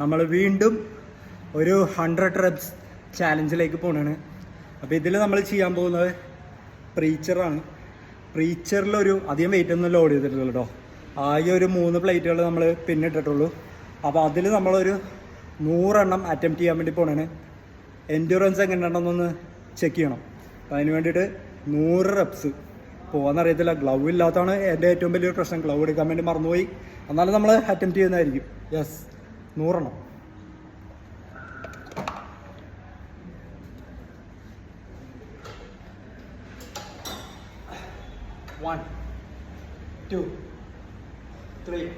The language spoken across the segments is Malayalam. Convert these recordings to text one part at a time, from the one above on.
നമ്മൾ വീണ്ടും ഒരു 100 reps ചാലഞ്ചിലേക്ക് പോകണാണ്. അപ്പോൾ ഇതിൽ നമ്മൾ ചെയ്യാൻ പോകുന്നത് പ്രീച്ചറാണ്. പ്രീച്ചറിലൊരു അധികം വെയിറ്റ് ഒന്നും ലോഡ് ചെയ്തിട്ടില്ല കേട്ടോ. ആകെ ഒരു 3 പ്ലേറ്റുകൾ നമ്മൾ പിന്നിട്ടിട്ടുള്ളൂ. അപ്പോൾ അതിൽ നമ്മളൊരു 100 എണ്ണം അറ്റംപ്റ്റ് ചെയ്യാൻ വേണ്ടി പോകണാണ്. എൻഡ്യൂറൻസ് എങ്ങനെയുണ്ടെന്നൊന്ന് ചെക്ക് ചെയ്യണം. അപ്പോൾ അതിന് വേണ്ടിയിട്ട് 100 reps പോകാമെന്നറിയത്തില്ല. ഗ്ലൗ ഇല്ലാത്തതാണ് എൻ്റെ ഏറ്റവും വലിയൊരു പ്രശ്നം. ഗ്ലൗ എടുക്കാൻ വേണ്ടി മറന്നുപോയി. എന്നാലും നമ്മൾ അറ്റംപ്റ്റ് ചെയ്യുന്നതായിരിക്കും. യെസ്, 100 എണ്ണം. One, 2, 3,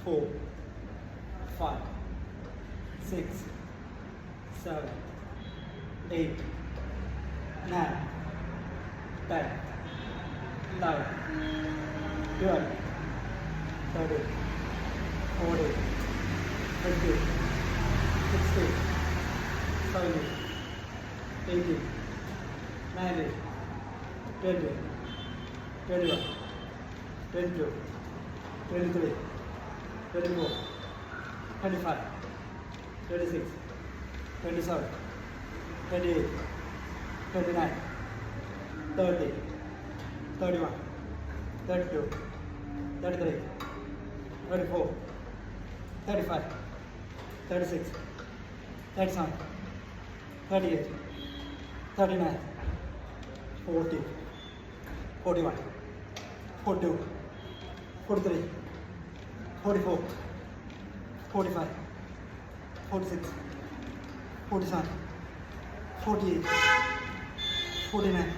4, 5, 6, 7, 8, 9, 10, 11, 12, 13, 14, 15, 16, 17, 18, 19, 20, 21, 22, 23, 24, 25, 26, 27, 28, 29, 30, 31, 32, 33, 34, 35, 36, 37, 38, 39, 40, 41, 42, 43, 44, 45, 46, 47, 48, 49,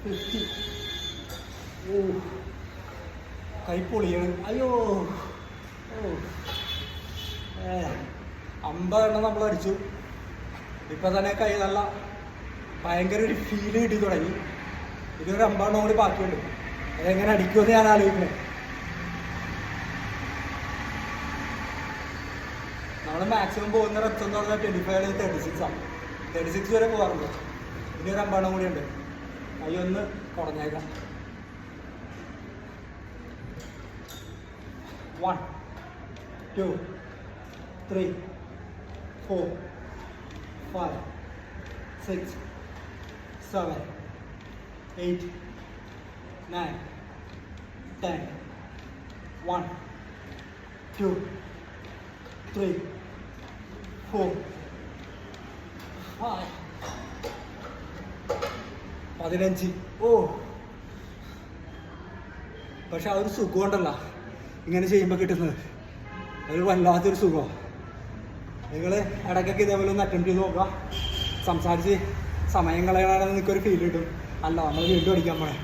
50. കൈ പൊളിയാണ്. അയ്യോ, 50 എണ്ണം നമ്മൾ അടിച്ചു. ഇപ്പം തന്നെ കൈ നല്ല ഭയങ്കര ഒരു ഫീല് കിട്ടി തുടങ്ങി. ഇതൊരു 50 എണ്ണം കൂടി ബാക്കിയുണ്ട്. അതെങ്ങനെ അടിക്കുമെന്ന് ഞാൻ ആലോചിക്കുന്നത്. നമ്മൾ മാക്സിമം പോകുന്ന റെപ്സ് എന്ന് പറഞ്ഞാൽ 25 36 ആണ്. 36 വരെ പോകാറുണ്ട്. ഇനി ഒരു 50 എണ്ണം കൂടിയുണ്ട്. അയ്യൊന്ന് കുറഞ്ഞേക്കാം. 1, 2, 3, 4, 5, 6, 7, 8, 9, 10, 1, 2, 3, 4, 5, 15. പക്ഷെ ആ ഒരു സുഖം ഉണ്ടല്ലോ ഇങ്ങനെ ചെയ്യുമ്പോൾ കിട്ടുന്നത്, ഒരു വല്ലാത്തൊരു സുഖം. നിങ്ങൾ ഇടയ്ക്കൊക്കെ ഇതേപോലെ ഒന്ന് അറ്റംപ്റ്റ് ചെയ്ത് നോക്കുക. സംസാരിച്ച് സമയം കളയാനാണെന്ന് നിൽക്കൊരു ഫീൽ കിട്ടും. അല്ല, നമ്മൾ വീണ്ടും അടിക്കാൻ പോണേ.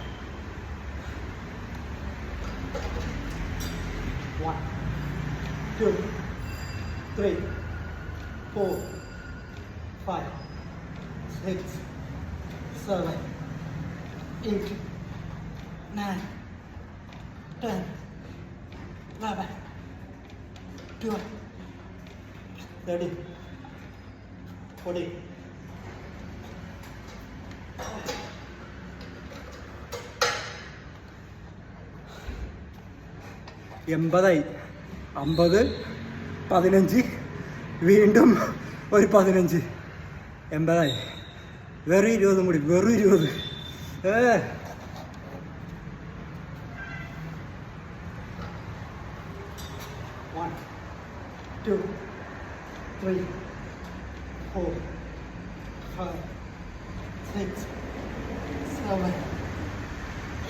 1, 2, 3, 4, 5, 6, 7, 8, 9, 10, 11, 12, 13, 14. എൺപതായി. 50, 15, വീണ്ടും ഒരു 15, 80ആയി. വെറും 20 കൂടി, വെറും 20. 1, 2, 3, 4, 5, 6, 7,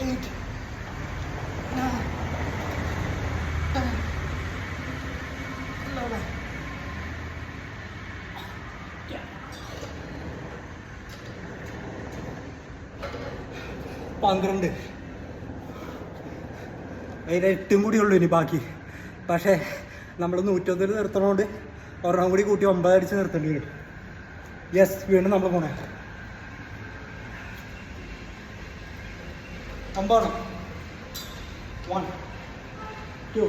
8, 9, 10, 11. 12. അതിൽ 8 കൂടി ഉള്ളൂ ഇനി ബാക്കി. പക്ഷേ നമ്മൾ 101 നിർത്തണോണ്ട് ഒരെണ്ണം കൂടി കൂട്ടി 9 അടിച്ച് നിർത്തേണ്ടി വരും. യെസ്, വീണ്ടും നമ്മൾ പോണേ. 9. 1, 2,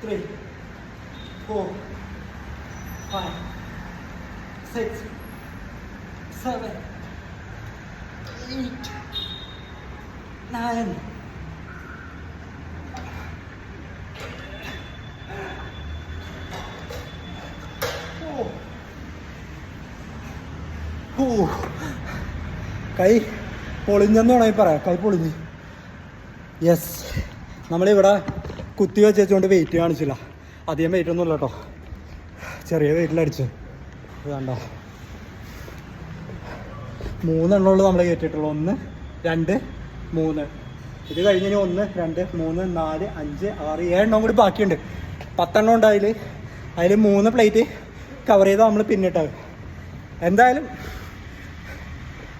3, 4, 5, 6, 7, 8, 9, കൈ പൊളിഞ്ഞെന്ന് വേണമെങ്കിൽ പറയാം, കൈ പൊളിഞ്ഞ്. യെസ്, നമ്മളിവിടെ കുത്തി വെച്ചുകൊണ്ട് വെയിറ്റ് കാണിച്ചില്ല, അധികം വെയിറ്റ് ഒന്നും ഇല്ല കേട്ടോ, ചെറിയ വെയിറ്റിലടിച്ച്. ഇതാണ്ടോ 3 എണ്ണമുള്ളൂ നമ്മൾ കയറ്റിയിട്ടുള്ളൂ. 1 2 3. ഇത് കഴിഞ്ഞിന് 1 2 3 4 5 6 7 എണ്ണം കൂടി ബാക്കിയുണ്ട്. 10 എണ്ണം ഉണ്ട് അതിൽ 3 പ്ലേറ്റ് കവർ ചെയ്താൽ നമ്മൾ പിന്നിട്ടത്. എന്തായാലും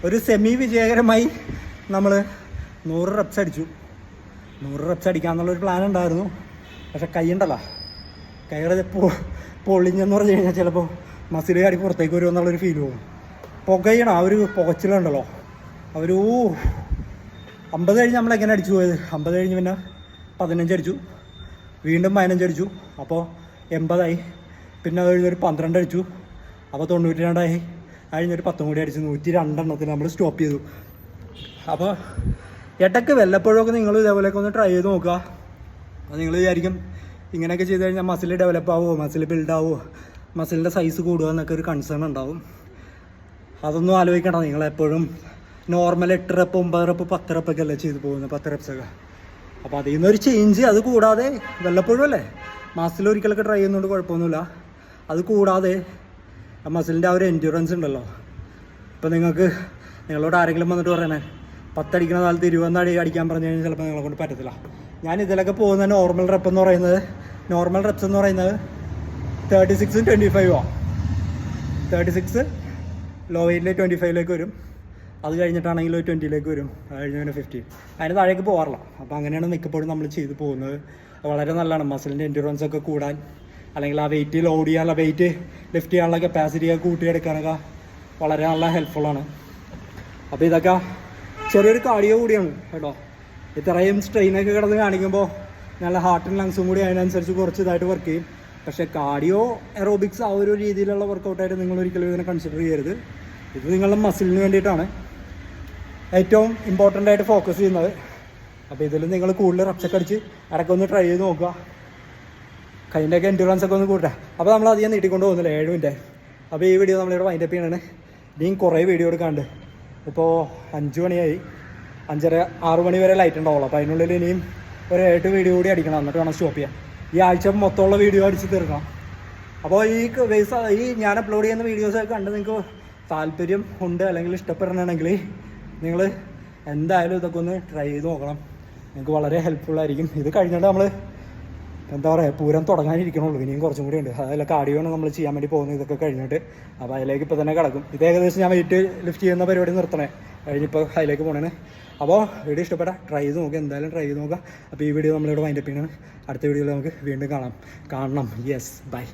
ഒരു സെമി വിജയകരമായി നമ്മൾ 100 റെപ്സ് അടിച്ചു. 100 റെപ്സ് അടിക്കാമെന്നുള്ളൊരു പ്ലാൻ ഉണ്ടായിരുന്നു. പക്ഷെ കൈ ഉണ്ടല്ലോ, കൈയുടെ പൊളിഞ്ഞെന്ന് പറഞ്ഞു കഴിഞ്ഞാൽ ചിലപ്പോൾ മസിൽ കാടി പുറത്തേക്ക് വരുമോ എന്നുള്ളൊരു ഫീൽ പോകും. പുകയണം, ആ ഒരു പുകച്ചിലുണ്ടല്ലോ, ഒരു 50 കഴിഞ്ഞ് നമ്മൾ എങ്ങനെ അടിച്ചു പോയത്. 50 കഴിഞ്ഞ് പിന്നെ 15 അടിച്ചു, വീണ്ടും 15 അടിച്ചു, അപ്പോൾ 80 പിന്നെ അത് കഴിഞ്ഞൊരു 12 അടിച്ചു, അപ്പോൾ 92 കഴിഞ്ഞൊരു 10 കൂടി അടിച്ച് 102 എണ്ണത്തിന് നമ്മൾ സ്റ്റോപ്പ് ചെയ്തു. അപ്പോൾ ഇടയ്ക്ക് വല്ലപ്പോഴൊക്കെ നിങ്ങൾ ഇതേപോലെയൊക്കെ ഒന്ന് ട്രൈ ചെയ്ത് നോക്കുക. അപ്പോൾ നിങ്ങൾ വിചാരിക്കും ഇങ്ങനെയൊക്കെ ചെയ്ത് കഴിഞ്ഞാൽ മസിൽ ഡെവലപ്പ് ആവുമോ, മസിൽ ബിൽഡ് ആവുമോ, മസിലിൻ്റെ സൈസ് കൂടുക എന്നൊക്കെ ഒരു കൺസേൺ ഉണ്ടാവും. അതൊന്നും ആലോചിക്കണ്ട. നിങ്ങളെപ്പോഴും നോർമൽ 8 റെപ്പ് 9 റെപ്പ് 10 റെപ്പൊക്കെ അല്ലേ ചെയ്ത് പോകുന്നത്, 10 റെപ്സൊക്കെ. അപ്പോൾ അതിൽ നിന്നൊരു ചേഞ്ച്, അത് കൂടാതെ വല്ലപ്പോഴും അല്ലേ, മാസത്തിൽ ഒരിക്കലൊക്കെ ട്രൈ ചെയ്യുന്നതുകൊണ്ട് കുഴപ്പമൊന്നുമില്ല. അത് കൂടാതെ മസിലിൻ്റെ ആ ഒരു എൻഡ്യൂറൻസ് ഉണ്ടല്ലോ. ഇപ്പോൾ നിങ്ങളോട് ആരെങ്കിലും വന്നിട്ട് പറയണേ 10 അടിക്കുന്ന കാലത്ത് 20 അടിക്കാൻ പറഞ്ഞു കഴിഞ്ഞാൽ ചിലപ്പോൾ നിങ്ങളെ കൊണ്ട് പറ്റത്തില്ല. ഞാൻ ഇതിലൊക്കെ പോകുന്ന നോർമൽ റെപ്സ് എന്ന് പറയുന്നത് 36 25 36 ലോ വെയിറ്റിൽ 25 വരും. അത് കഴിഞ്ഞിട്ടാണെങ്കിൽ 20 വരും. അത് കഴിഞ്ഞ് പിന്നെ 50. അതിന് താഴേക്ക് പോകാറില്ല. അപ്പോൾ അങ്ങനെയാണ് മിക്കപ്പോഴും നമ്മൾ ചെയ്ത് പോകുന്നത്. വളരെ നല്ലതാണ് മസിലിൻ്റെ എൻഡ്യൂറൻസ് ഒക്കെ കൂടാൻ, അല്ലെങ്കിൽ ആ വെയിറ്റ് ലോഡ് ചെയ്യാനുള്ള, വെയിറ്റ് ലിഫ്റ്റ് ചെയ്യാനുള്ള കപ്പാസിറ്റിയൊക്കെ കൂട്ടിയെടുക്കാനൊക്കെ വളരെ നല്ല ഹെൽപ്ഫുള്ളാണ്. അപ്പോൾ ഇതൊക്കെ ചെറിയൊരു കാർഡിയോ കൂടിയാണ് കേട്ടോ. ഇത്രയും സ്ട്രെയിനൊക്കെ കിടന്ന് കാണിക്കുമ്പോൾ നല്ല ഹാർട്ടും ലങ്സും കൂടി അതിനനുസരിച്ച് കുറച്ച് ഇതായിട്ട് വർക്ക് ചെയ്യും. പക്ഷേ കാർഡിയോ എറോബിക്സ് ആ ഒരു രീതിയിലുള്ള വർക്കൗട്ടായിട്ട് നിങ്ങൾ ഒരിക്കലും ഇതിനെ കൺസിഡർ ചെയ്യരുത്. ഇത് നിങ്ങളുടെ മസിലിന് വേണ്ടിയിട്ടാണ് ഏറ്റവും ഇമ്പോർട്ടൻ്റ് ആയിട്ട് ഫോക്കസ് ചെയ്യുന്നത്. അപ്പോൾ ഇതിൽ നിങ്ങൾ കൂടുതൽ റെപ്സൊക്കെ അടിച്ച് ഇടയ്ക്കൊന്ന് ട്രൈ ചെയ്ത് നോക്കുക. കൈൻ്റെയൊക്കെ എൻഡ്യൂറൻസ് ഒക്കെ ഒന്ന് കൂട്ടുക. അപ്പോൾ നമ്മൾ അധികം നീട്ടിക്കൊണ്ട് പോകുന്നില്ല, 7 മിനിറ്റ്. അപ്പോൾ ഈ വീഡിയോ നമ്മളിവിടെ വൈൻഡപ്പ് ചെയ്യണേ. ഇനിയും കുറേ വീഡിയോ എടുക്കാണ്ട്. ഇപ്പോൾ 5 മണിയായി, 5:30 6 മണി വരെ ലൈറ്റ് ഉണ്ടാവുള്ളൂ. അപ്പോൾ അതിനുള്ളിൽ ഇനിയും ഒരു 8 വീഡിയോ കൂടി അടിക്കണം, എന്നിട്ട് വേണം സ്റ്റോപ്പ് ചെയ്യാൻ. ഈ ആഴ്ച മൊത്തമുള്ള വീഡിയോ അടിച്ച് തീർക്കണം. അപ്പോൾ ഈ ഞാൻ അപ്ലോഡ് ചെയ്യുന്ന വീഡിയോസൊക്കെ കണ്ട് നിങ്ങൾക്ക് താല്പര്യം ഉണ്ട് അല്ലെങ്കിൽ ഇഷ്ടപ്പെടണമെങ്കിൽ നിങ്ങൾ എന്തായാലും ഇതൊക്കെ ഒന്ന് ട്രൈ ചെയ്ത് നോക്കണം. നിങ്ങൾക്ക് വളരെ ഹെൽപ്ഫുള്ളായിരിക്കും. ഇത് കഴിഞ്ഞിട്ട് നമ്മൾ എന്താ പറയുക, പൂരം തുടങ്ങാനിരിക്കണുള്ളൂ. ഇനിയും കുറച്ചും കൂടി ഉണ്ട്. അതിൽ കാർഡിയോണ് നമ്മൾ ചെയ്യാൻ വേണ്ടി പോകുന്നത് ഇതൊക്കെ കഴിഞ്ഞിട്ട്. അപ്പോൾ അതിലേക്ക് ഇപ്പോൾ തന്നെ കിടക്കും. ഇത് ഏകദേശം ഞാൻ വെയിറ്റ് ലിഫ്റ്റ് ചെയ്യുന്ന പരിപാടി നിർത്തണേ, കഴിഞ്ഞിപ്പോൾ അതിലേക്ക് പോകണേ. അപ്പോൾ വീഡിയോ ഇഷ്ടപ്പെട്ട ട്രൈ ചെയ്ത് നോക്കുക, എന്തായാലും ട്രൈ ചെയ്ത് നോക്കുക. അപ്പോൾ ഈ വീഡിയോ നമ്മളിവിടെ വൈൻഡപ്പ് ചെയ്യണം. അടുത്ത വീഡിയോയിൽ നമുക്ക് വീണ്ടും കാണണം. Yes, by.